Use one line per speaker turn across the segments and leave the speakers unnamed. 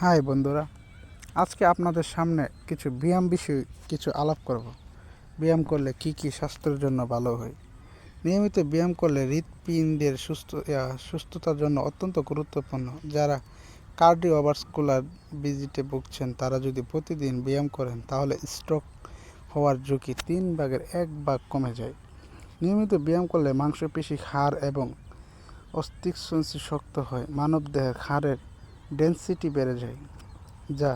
High বন্ধুরা, আজকে আপনাদের সামনে কিছু ব্যায়াম বিষয়ে কিছু আলাপ করব। ব্যায়াম করলে কি কি স্বাস্থ্যের জন্য ভালো হয়। নিয়মিত ব্যায়াম করলে হৃৎপিণ্ডের সুস্থতার জন্য অত্যন্ত গুরুত্বপূর্ণ। যারা কার্ডিওভাস্কুলার ডিজিজে ভুগছেন তারা যদি প্রতিদিন ব্যায়াম করেন তাহলে স্ট্রোক হওয়ার ঝুঁকি 1/3 কমে যায়। নিয়মিত ব্যায়াম করলে মাংসপেশি, হাড় এবং অস্থিসঞ্চি শক্ত হয়। মানবদেহের হাড়ের ডেনসিটি বেড়ে যায়, যা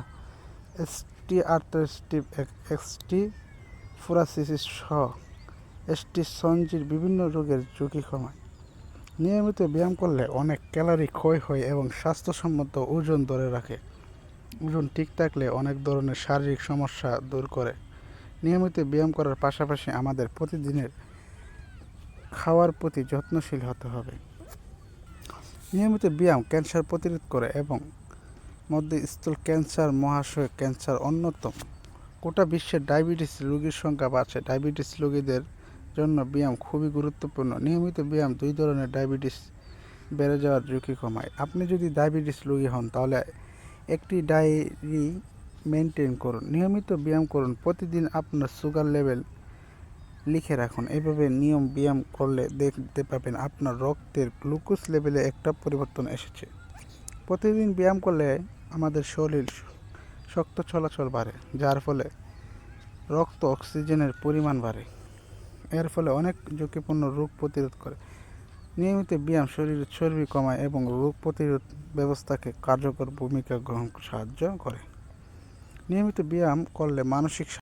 অস্টিওআর্থ্রাইটিস সহ অস্থিসঞ্চির বিভিন্ন রোগের ঝুঁকি কমায়। নিয়মিত ব্যায়াম করলে অনেক ক্যালোরি ক্ষয় হয় এবং স্বাস্থ্যসম্মত ওজন ধরে রাখে। ওজন ঠিক থাকলে অনেক ধরনের শারীরিক সমস্যা দূর করে। নিয়মিত ব্যায়াম করার পাশাপাশি আমাদের প্রতিদিনের খাওয়ার প্রতি যত্নশীল হতে হবে। নিয়মিত ব্যায়াম ক্যান্সার প্রতিরোধ করে এবং মধ্যস্থল ক্যান্সার, মহাশয় ক্যান্সার অন্যতম। গোটা বিশ্বের ডায়াবেটিস রোগীর সংখ্যা বাড়ছে। ডায়াবেটিস রোগীদের জন্য ব্যায়াম খুবই গুরুত্বপূর্ণ। নিয়মিত ব্যায়াম 2 ধরনের ডায়াবেটিস বেড়ে যাওয়ার ঝুঁকি কমায়। আপনি যদি ডায়াবেটিস রোগী হন তাহলে একটি ডায়েরি মেনটেন করুন। নিয়মিত ব্যায়াম করুন। প্রতিদিন আপনার সুগার লেভেল লিখে রাখুন। এভাবে নিয়ম ব্যায়াম করলে দেখতে পাবেন আপনার রক্তের গ্লুকোজ লেভেলে একটা পরিবর্তন এসেছে। প্রতিদিন ব্যায়াম করলে আমাদের শরীর রক্ত চলাচল বাড়ে, যার ফলে রক্ত অক্সিজেনের পরিমাণ বাড়ে। এর ফলে অনেক ঝুঁকিপূর্ণ রোগ প্রতিরোধ করে। নিয়মিত ব্যায়াম শরীরের চর্বি কমায় এবং রোগ প্রতিরোধ ব্যবস্থাকে কার্যকর ভূমিকা গ্রহণ সাহায্য করে। নিয়মিত ব্যায়াম করলে মানসিক